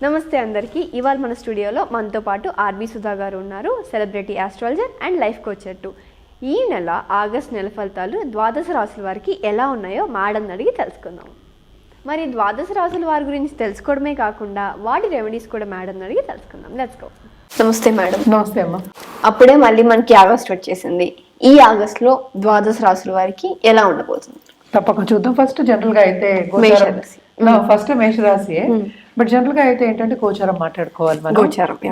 నమస్తే అందరికీ. ఇవాళ మన స్టూడియోలో మనతో పాటు ఆర్బీ సుధా గారు ఉన్నారు, celebrity astrologer and life coacher to. ఈ నెల ఆగస్ట్ నెల ఫలితాలు ద్వాదశ రాశుల వారికి ఎలా ఉన్నాయో మేడం అడిగి తెలుసుకుందాం. మరి ద్వాదశ రాశుల వారి గురించి తెలుసుకోవడమే కాకుండా వాటి రెమెడీస్ కూడా మేడం అడిగి తెలుసుకుందాం. Let's go. నమస్తే మేడం. నమస్తే అమ్మ. అప్పుడే మళ్ళీ మనకి ఆగస్ట్ వచ్చేసింది. ఈ ఆగస్ట్ లో ద్వాదశ రాశుల వారికి ఎలా ఉండబోతుంది? తప్పక చూద్దాం. ఫస్ట్ జనరల్ గా అయితే ఫస్ట్ మేషరాశియే, బట్ జనరల్ గా అయితే ఏంటంటే గోచారం మాట్లాడుకోవాలి. మనం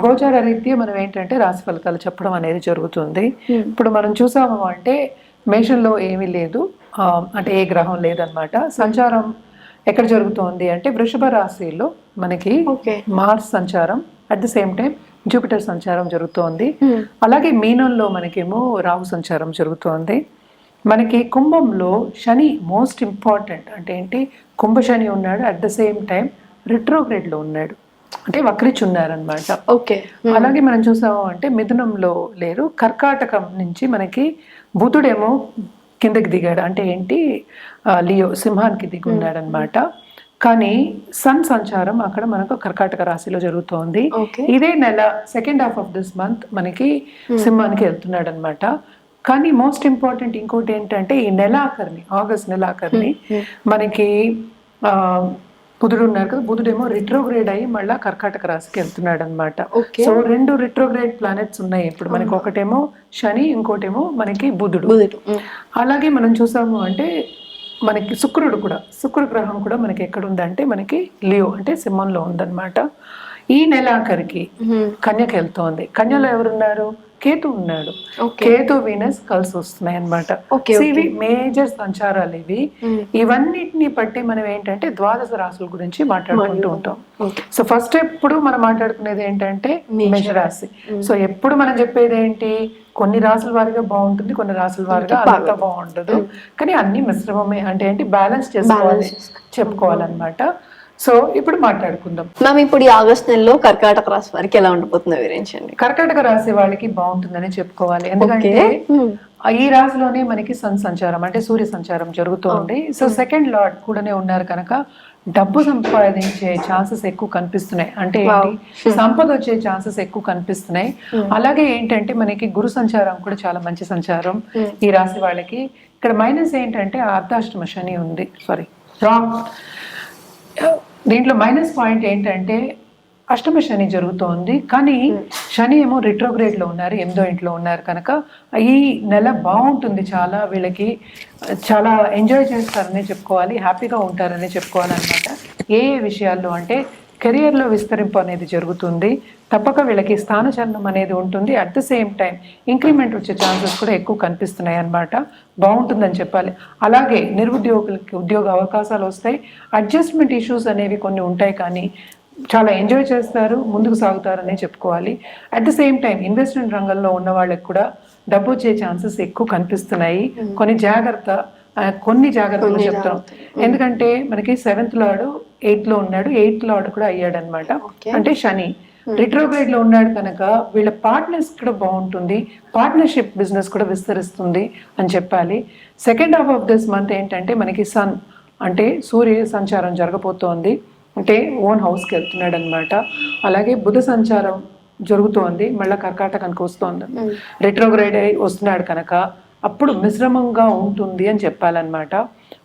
గోచార రీత్యా మనం ఏంటంటే రాశి ఫలితాలు చెప్పడం అనేది జరుగుతుంది. ఇప్పుడు మనం చూసాము అంటే మేషంలో ఏమీ లేదు, అంటే ఏ గ్రహం లేదనమాట. సంచారం ఎక్కడ జరుగుతోంది అంటే వృషభ రాశిలో మనకి మార్స్ సంచారం, at the same time Jupiter సంచారం జరుగుతోంది. అలాగే మీనంలో మనకేమో రాహు సంచారం జరుగుతోంది. మనకి కుంభంలో శని మోస్ట్ ఇంపార్టెంట్, అంటే ఏంటి, కుంభ శని ఉన్నాడు, at the same time retrograde లో ఉన్నాడు, అంటే వక్రించి ఉన్నారనమాట. అలాగే మనం చూసాము అంటే మిథునంలో లేరు, కర్కాటకం నుంచి మనకి బుధుడేమో కిందకి దిగాడు, అంటే ఏంటి లియో సింహానికి దిగి ఉన్నాడు అనమాట. కానీ సన్ సంచారం అక్కడ మనకు కర్కాటక రాశిలో జరుగుతోంది. ఇదే నెల second half of this month మనకి సింహానికి వెళ్తున్నాడు అనమాట. కానీ మోస్ట్ ఇంపార్టెంట్ ఇంకోటి ఏంటంటే ఈ నెలాఖరిని, ఆగస్ట్ నెలాఖరిని మనకి బుధుడు ఉన్నారు కదా, బుధుడేమో రిట్రోగ్రేడ్ అయ్యి మళ్ళీ కర్కాటక రాశికి వెళ్తున్నాడు అనమాట. సో రెండు రిట్రోగ్రేడ్ ప్లానెట్స్ ఉన్నాయి ఇప్పుడు మనకి, ఒకటేమో శని, ఇంకోటేమో మనకి బుధుడు. అలాగే మనం చూసాము అంటే మనకి శుక్రుడు కూడా, శుక్ర గ్రహం కూడా మనకి ఎక్కడ ఉందంటే మనకి లియో అంటే సింహంలో ఉందన్నమాట. ఈ నెలాఖరికి కన్యకి వెళ్తోంది. కన్యలో ఎవరున్నారు? కేతు ఉన్నాడు. కేతు వీనస్ కలిసి వస్తున్నాయి అనమాట. ఇవి మేజర్ సంచారాలు ఇవి. ఇవన్నిటిని బట్టి మనం ఏంటంటే ద్వాదశ రాశుల గురించి మాట్లాడుకుంటూ ఉంటాం. సో ఫస్ట్ ఎప్పుడు మనం మాట్లాడుకునేది ఏంటంటే మేషరాశి. సో ఎప్పుడు మనం చెప్పేది ఏంటి, కొన్ని రాసుల వారిగా బాగుంటుంది, కొన్ని రాసుల వారిగా అంతా బాగుంటుంది, కానీ అన్ని మిశ్రమమే, అంటే ఏంటి బ్యాలెన్స్ చేసుకోవాలి, చెప్పుకోవాలన్నమాట. సో ఇప్పుడు మాట్లాడుకుందాం మ్యామ్. ఇప్పుడు ఈ ఆగస్ట్ నెలలో కర్కాటక రాశి వారికి ఎలా ఉండబోతుందో వివరించండి. కర్కాటక రాశి వాళ్ళకి బాగుంటుందని చెప్పుకోవాలి, ఎందుకంటే ఈ రాశిలోనే మనకి సన్ సంచారం అంటే సూర్య సంచారం జరుగుతుంది. సో సెకండ్ లార్డ్ కూడానే ఉన్నారు కనుక డబ్బు సంపాదించే ఛాన్సెస్ ఎక్కువ కనిపిస్తున్నాయి, అంటే ఏంటి సంపద వచ్చే ఛాన్సెస్ ఎక్కువ కనిపిస్తున్నాయి. అలాగే ఏంటంటే మనకి గురు సంచారం కూడా చాలా మంచి సంచారం ఈ రాశి వాళ్ళకి. ఇక్కడ మైనస్ ఏంటంటే అర్ధాష్టమ శని ఉంది, రాంగ్. దీంట్లో మైనస్ పాయింట్ ఏంటంటే అష్టమ శని జరుగుతోంది, కానీ శని ఏమో రిట్రోగ్రేడ్ లో ఉన్నారు, 8వ ఇంట్లో ఉన్నారు కనుక ఈ నెల బాగుంటుంది. చాలా వీళ్ళకి చాలా ఎంజాయ్ చేస్తారనే చెప్పుకోవాలి, హ్యాపీగా ఉంటారనే చెప్పుకోవాలన్నమాట. ఏ విషయాల్లో అంటే కెరియర్లో విస్తరింపు అనేది జరుగుతుంది, తప్పక వీళ్ళకి స్థానచలనం అనేది ఉంటుంది. At the same time increment వచ్చే ఛాన్సెస్ కూడా ఎక్కువ కనిపిస్తున్నాయి అన్నమాట. బాగుంటుందని చెప్పాలి. అలాగే నిరుద్యోగులకి ఉద్యోగ అవకాశాలు వస్తాయి. అడ్జస్ట్మెంట్ ఇష్యూస్ అనేవి కొన్ని ఉంటాయి, కానీ చాలా ఎంజాయ్ చేస్తారు, ముందుకు సాగుతారనే చెప్పుకోవాలి. At the same time investment రంగంలో ఉన్న వాళ్ళకి కూడా డబ్బు వచ్చే ఛాన్సెస్ ఎక్కువ కనిపిస్తున్నాయి. కొన్ని జాగ్రత్తలు చెప్తాం, ఎందుకంటే మనకి 7th లార్డ్ 8th లో ఉన్నాడు, 8th లార్డ్ కూడా అయ్యాడు అనమాట. అంటే శని రిట్రోగ్రేడ్ లో ఉన్నాడు కనుక వీళ్ళ పార్ట్నర్స్ కూడా బాగుంటుంది, పార్ట్నర్షిప్ బిజినెస్ కూడా విస్తరిస్తుంది అని చెప్పాలి. Second half of this month ఏంటంటే మనకి సన్ అంటే సూర్య సంచారం జరగబోతోంది, అంటే ఓన్ హౌస్కి వెళ్తున్నాడు అనమాట. అలాగే బుధ సంచారం జరుగుతోంది, మళ్ళీ కర్కాటకానికి వస్తోంది, రిట్రోగ్రేడ్ అయి వస్తున్నాడు కనుక అప్పుడు మిశ్రమంగా ఉంటుంది అని చెప్పాలన్నమాట.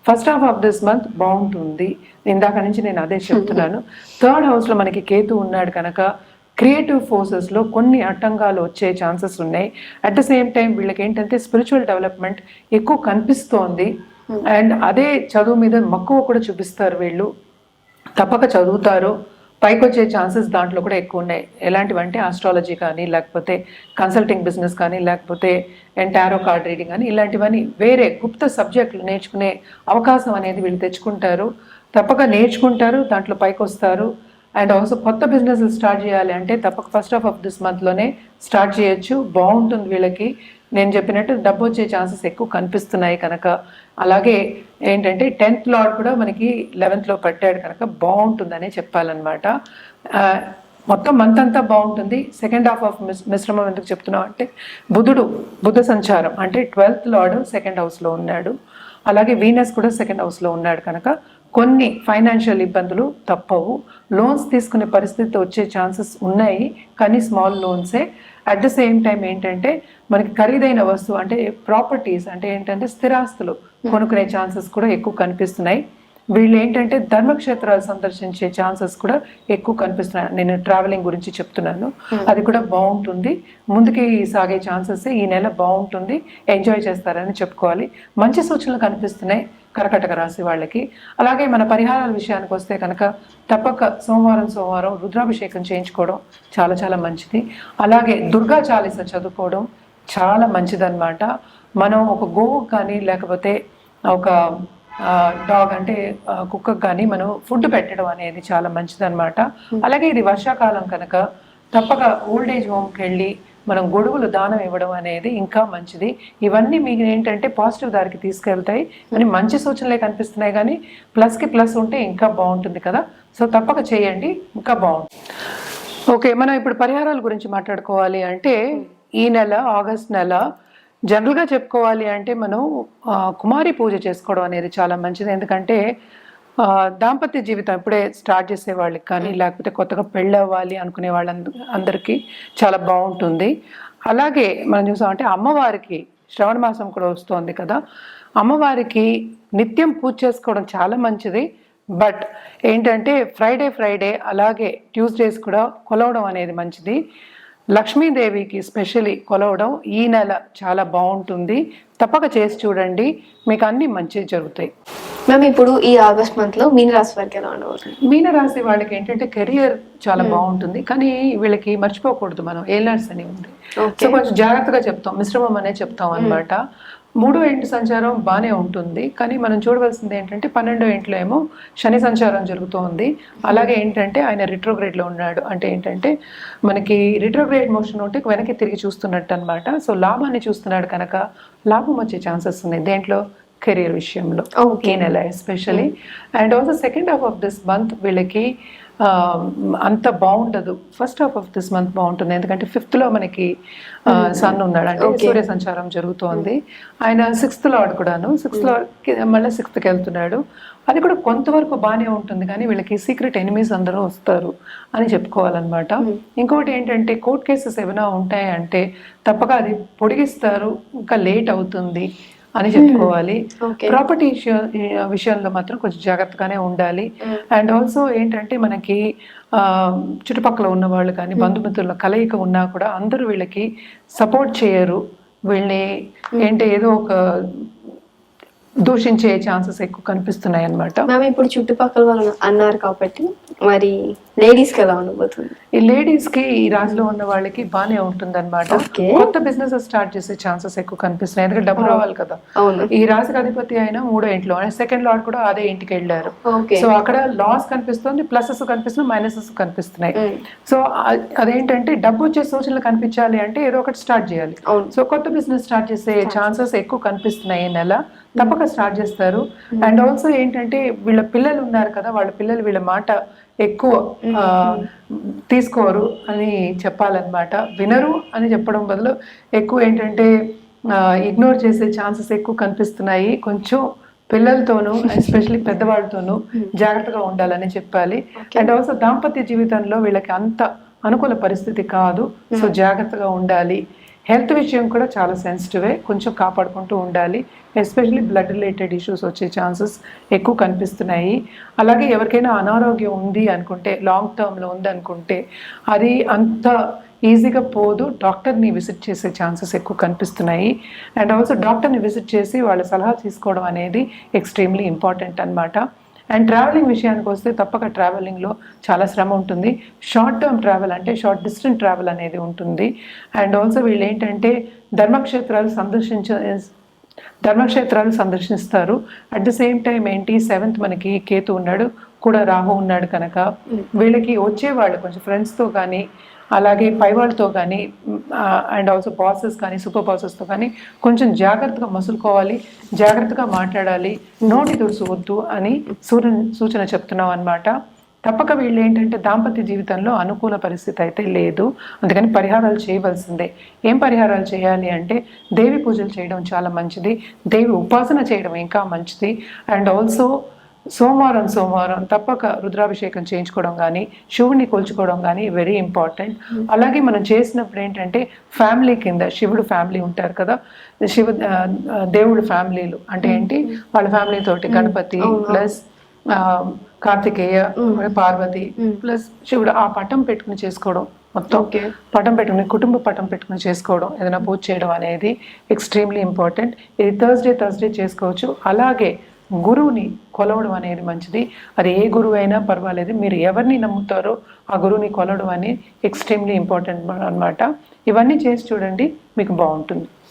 First half of this month బాగుంటుంది, ఇందాక నుంచి నేను అదే చెప్తున్నాను. 3rd హౌస్లో మనకి కేతు ఉన్నాడు కనుక క్రియేటివ్ ఫోర్సెస్లో కొన్ని ఆటంకాలు వచ్చే ఛాన్సెస్ ఉన్నాయి. అట్ ద సేమ్ టైం వీళ్ళకి ఏంటంటే స్పిరిచువల్ డెవలప్మెంట్ ఎక్కువ కనిపిస్తోంది, అండ్ అదే చదువు మీద మక్కువ కూడా చూపిస్తారు వీళ్ళు, తప్పక చదువుతారు, పైకి వచ్చే ఛాన్సెస్ దాంట్లో కూడా ఎక్కువ ఉన్నాయి. ఎలాంటివంటే ఆస్ట్రాలజీ కానీ, లేకపోతే కన్సల్టింగ్ బిజినెస్ కానీ, లేకపోతే టారో కార్డ్ రీడింగ్ కానీ, ఇలాంటివన్నీ వేరే గుప్త సబ్జెక్టులు నేర్చుకునే అవకాశం అనేది వీళ్ళు తెచ్చుకుంటారు, తప్పక నేర్చుకుంటారు, దాంట్లో పైకి వస్తారు. అండ్ ఆల్సో కొత్త బిజినెస్ స్టార్ట్ చేయాలి అంటే తప్పక ఫస్ట్ హాఫ్ ఆఫ్ దిస్ మంత్లోనే స్టార్ట్ చేయొచ్చు, బాగుంటుంది వీళ్ళకి. నేను చెప్పినట్టు డబ్బు వచ్చే ఛాన్సెస్ ఎక్కువ కనిపిస్తున్నాయి కనుక. అలాగే ఏంటంటే 10th లార్డ్ కూడా మనకి 11th లో పట్టాడు కనుక బాగుంటుందనే చెప్పాలన్నమాట. మొత్తం మంత్ అంతా బాగుంటుంది. సెకండ్ హాఫ్ ఆఫ్ మిశ్రమం ఎందుకు చెప్తున్నాం అంటే బుధ సంచారం అంటే 12th లార్డ్ 2nd హౌస్లో ఉన్నాడు, అలాగే వీనస్ కూడా 2nd హౌస్లో ఉన్నాడు కనుక కొన్ని ఫైనాన్షియల్ ఇబ్బందులు తప్పవు. లోన్స్ తీసుకునే పరిస్థితి వచ్చే ఛాన్సెస్ ఉన్నాయి, కానీ స్మాల్ లోన్సే. అట్ ద సేమ్ టైం ఏంటంటే మనకి ఖరీదైన వస్తువు అంటే ప్రాపర్టీస్ అంటే ఏంటంటే స్థిరాస్తులు కొనుక్కునే ఛాన్సెస్ కూడా ఎక్కువ కనిపిస్తున్నాయి. వీళ్ళు ఏంటంటే ధర్మక్షేత్రాలు సందర్శించే ఛాన్సెస్ కూడా ఎక్కువ కనిపిస్తున్నాయి. నేను ట్రావెలింగ్ గురించి చెప్తున్నాను, అది కూడా బాగుంటుంది. ముందుకి సాగే ఛాన్సెస్ ఈ నెల బాగుంటుంది, ఎంజాయ్ చేస్తారని చెప్పుకోవాలి. మంచి సూచనలు కనిపిస్తున్నాయి కర్కాటక రాశి వాళ్ళకి. అలాగే మన పరిహారాల విషయానికి వస్తే కనుక తప్పక సోమవారం రుద్రాభిషేకం చేయించుకోవడం చాలా చాలా మంచిది. అలాగే దుర్గా చాలీస చదువుకోవడం చాలా మంచిదన్నమాట. మనం ఒక గోవు కానీ లేకపోతే ఒక డాగ్ అంటే కుక్కకు కానీ మనం ఫుడ్ పెట్టడం అనేది చాలా మంచిదన్నమాట. అలాగే ఇది వర్షాకాలం కనుక తప్పక ఓల్డ్ ఏజ్ హోమ్కి వెళ్ళి మనం గొడుగులు దానం ఇవ్వడం అనేది ఇంకా మంచిది. ఇవన్నీ మీకు ఏంటంటే పాజిటివ్ దారికి తీసుకెళ్తాయి అని మంచి సూచనలే కనిపిస్తున్నాయి, కానీ ప్లస్కి ప్లస్ ఉంటే ఇంకా బాగుంటుంది కదా. సో తప్పక చేయండి, ఇంకా బాగుంటుంది. ఓకే, మనం ఇప్పుడు పరిహారాల గురించి మాట్లాడుకోవాలి అంటే ఈ నెల ఆగస్ట్ నెల జనరల్గా చెప్పుకోవాలి అంటే మనం కుమారి పూజ చేసుకోవడం అనేది చాలా మంచిది. ఎందుకంటే దాంపత్య జీవితం ఇప్పుడే స్టార్ట్ చేసే వాళ్ళకి కానీ లేకపోతే కొత్తగా పెళ్ళి అవ్వాలి అనుకునే వాళ్ళందరికీ చాలా బాగుంటుంది. అలాగే మనం చూసామంటే అమ్మవారికి శ్రవణ మాసం కూడా వస్తుంది కదా, అమ్మవారికి నిత్యం పూజ చేసుకోవడం చాలా మంచిది. బట్ ఏంటంటే ఫ్రైడే అలాగే ట్యూస్డేస్ కూడా కొలవడం అనేది మంచిది. లక్ష్మీదేవికి స్పెషల్లీ కొలవడం ఈ నెల చాలా బాగుంటుంది. తప్పక చేసి చూడండి, మీకు అన్ని మంచి జరుగుతాయి. మ్యామ్ ఇప్పుడు ఈ ఆగస్ట్ మంత్ లో మీనరాశి వారికి ఎలా ఉండబోతుంది? మీనరాశి వాళ్ళకి ఏంటంటే కెరియర్ చాలా బాగుంటుంది, కానీ వీళ్ళకి మర్చిపోకూడదు మనం ఏలర్స్ అని ఉంది. సో కొంచెం జాగ్రత్తగా చెప్తాం, మిశ్రమం అనే చెప్తాం అనమాట. 3వ ఇంటి సంచారం బాగానే ఉంటుంది, కానీ మనం చూడవలసింది ఏంటంటే 12వ ఇంట్లో ఏమో శని సంచారం జరుగుతోంది. అలాగే ఏంటంటే ఆయన రిట్రోగ్రేడ్లో ఉన్నాడు, అంటే ఏంటంటే మనకి రిట్రోగ్రేడ్ మోషన్ ఉంటే వెనక్కి తిరిగి చూస్తున్నట్టు అనమాట. సో లాభాన్ని చూస్తున్నాడు కనుక లాభం వచ్చే ఛాన్సెస్ ఉన్నాయి దేంట్లో, కెరియర్ విషయంలో ఈ నెల especially. And also second half of this month వీళ్ళకి అంత బాగుండదు. First half of this month బాగుంటుంది, ఎందుకంటే 5th లో మనకి సన్ ఉన్నాడు, అంటే సూర్య సంచారం జరుగుతోంది. ఆయన 6th లార్డ్ కూడాను, 6th లార్డ్ మళ్ళీ 6th కి వెళ్తున్నాడు. అది కూడా కొంతవరకు బాగానే ఉంటుంది, కానీ వీళ్ళకి సీక్రెట్ ఎనిమీస్ అందరూ వస్తారు అని చెప్పుకోవాలన్నమాట. ఇంకొకటి ఏంటంటే కోర్ట్ కేసెస్ ఏమైనా ఉంటాయంటే తప్పక అది పొడిగిస్తారు, ఇంకా లేట్ అవుతుంది అని చెప్పుకోవాలి. ప్రాపర్టీ విషయంలో మాత్రం కొంచెం జాగ్రత్తగానే ఉండాలి. అండ్ ఆల్సో ఏంటంటే మనకి చుట్టుపక్కల ఉన్న వాళ్ళు కానీ బంధుమిత్రుల కలయిక ఉన్నా కూడా అందరూ వీళ్ళకి సపోర్ట్ చేయరు. వీళ్ళని ఏంటి ఏదో ఒక దూషించే ఛాన్సెస్ ఎక్కువ కనిపిస్తున్నాయి అన్నమాట. మ్యామ్ ఇప్పుడు చుట్టుపక్కల వాళ్ళు అన్నారు కాబట్టి మరి లేడీస్ కి ఎలా ఉండబోతుంది? ఈ లేడీస్ కి ఈ రాశిలో ఉన్న వాళ్ళకి బాగానే ఉంటుంది అనమాట. కొత్త బిజినెస్ స్టార్ట్ చేసే ఛాన్సెస్ ఎక్కువ కనిపిస్తున్నాయి, ఎందుకంటే డబ్బు రావాలి కదా. ఈ రాశికి అధిపతి అయినా 3వ ఇంట్లో, సెకండ్ లార్డ్ కూడా అదే ఇంటికి వెళ్ళారు. సో అక్కడ లాస్ కనిపిస్తుంది, ప్లసెస్ కనిపిస్తున్నాయి, మైనసెస్ కనిపిస్తున్నాయి. సో అదేంటంటే డబ్బు వచ్చే సూచనలు కనిపించాలి అంటే ఏదో ఒకటి స్టార్ట్ చేయాలి. సో కొత్త బిజినెస్ స్టార్ట్ చేసే ఛాన్సెస్ ఎక్కువ కనిపిస్తున్నాయి ఈ నెల, తప్పక స్టార్ట్ చేస్తారు. అండ్ ఆల్సో ఏంటంటే వీళ్ళ పిల్లలు ఉన్నారు కదా, వాళ్ళ పిల్లలు వీళ్ళ మాట ఎక్కువ తీసుకోరు అని చెప్పాలన్నమాట. వినరు అని చెప్పడం బదులు ఎక్కువ ఏంటంటే ఇగ్నోర్ చేసే ఛాన్సెస్ ఎక్కువ కనిపిస్తున్నాయి. కొంచెం పిల్లలతోనూ ఎస్పెషల్లీ పెద్దవాళ్ళతోనూ జాగ్రత్తగా ఉండాలని చెప్పాలి. అండ్ ఆల్సో దాంపత్య జీవితంలో వీళ్ళకి అంత అనుకూల పరిస్థితి కాదు, సో జాగ్రత్తగా ఉండాలి. హెల్త్ విషయం కూడా చాలా సెన్సిటివే, కొంచెం కాపాడుకుంటూ ఉండాలి. ఎస్పెషల్లీ బ్లడ్ రిలేటెడ్ ఇష్యూస్ వచ్చే ఛాన్సెస్ ఎక్కువ కనిపిస్తున్నాయి. అలాగే ఎవరికైనా అనారోగ్యం ఉంది అనుకుంటే, లాంగ్ టర్మ్లో ఉంది అనుకుంటే అది అంత ఈజీగా పోదు, డాక్టర్ని విజిట్ చేసే ఛాన్సెస్ ఎక్కువ కనిపిస్తున్నాయి. అండ్ ఆల్సో డాక్టర్ని విజిట్ చేసి వాళ్ళ సలహా తీసుకోవడం అనేది ఎక్స్ట్రీమ్లీ ఇంపార్టెంట్ అన్నమాట. అండ్ ట్రావెలింగ్ విషయానికి వస్తే తప్పక ట్రావెలింగ్లో చాలా శ్రమ ఉంటుంది. షార్ట్ టర్మ్ ట్రావెల్ అంటే షార్ట్ డిస్టెన్స్ ట్రావెల్ అనేది ఉంటుంది. అండ్ ఆల్సో వీళ్ళు ఏంటంటే ధర్మక్షేత్రాలు సందర్శిస్తారు. అట్ ద సేమ్ టైం ఏంటి 7th మనకి కేతు ఉన్నాడు, కూడా రాహు ఉన్నాడు కనుక వీళ్ళకి వచ్చేవాళ్ళు కొంచెం ఫ్రెండ్స్తో కానీ అలాగే పై వాళ్ళతో కానీ అండ్ ఆల్సో బాసెస్ కానీ సూపర్ బాసెస్తో కానీ కొంచెం జాగ్రత్తగా మసులుకోవాలి, జాగ్రత్తగా మాట్లాడాలి, నోటి తుడుచువద్దు అని సూచన చెప్తున్నాం అనమాట. తప్పక వీళ్ళు ఏంటంటే దాంపత్య జీవితంలో అనుకూల పరిస్థితి అయితే లేదు, అందుకని పరిహారాలు చేయవలసిందే. ఏం పరిహారాలు చేయాలి అంటే దేవి పూజలు చేయడం చాలా మంచిది, దేవి ఉపాసన చేయడం ఇంకా మంచిది. అండ్ ఆల్సో సోమవారం తప్పక రుద్రాభిషేకం చేయించుకోవడం కానీ శివుడిని కొలుచుకోవడం కానీ వెరీ ఇంపార్టెంట్. అలాగే మనం చేసినప్పుడు ఏంటంటే ఫ్యామిలీ కింద శివుడు ఫ్యామిలీ ఉంటారు కదా, దేవుడు ఫ్యామిలీలు అంటే ఏంటి, వాళ్ళ ఫ్యామిలీ తోటి గణపతి ప్లస్ కార్తికేయ పార్వతి ప్లస్ శివుడు ఆ పటం పెట్టుకుని చేసుకోవడం, మొత్తం పటం పెట్టుకుని కుటుంబ పటం పెట్టుకుని చేసుకోవడం, ఏదైనా పూజ చేయడం అనేది ఎక్స్ట్రీమ్లీ ఇంపార్టెంట్. ఇది థర్స్డే చేసుకోవచ్చు. అలాగే గురువుని కొలవడం అనేది మంచిది. అది ఏ గురువు అయినా పర్వాలేదు, మీరు ఎవరిని నమ్ముతారో ఆ గురువుని కొలవడం అనేది ఎక్స్ట్రీమ్లీ ఇంపార్టెంట్ అన్నమాట. ఇవన్నీ చేసి చూడండి, మీకు బాగుంటుంది.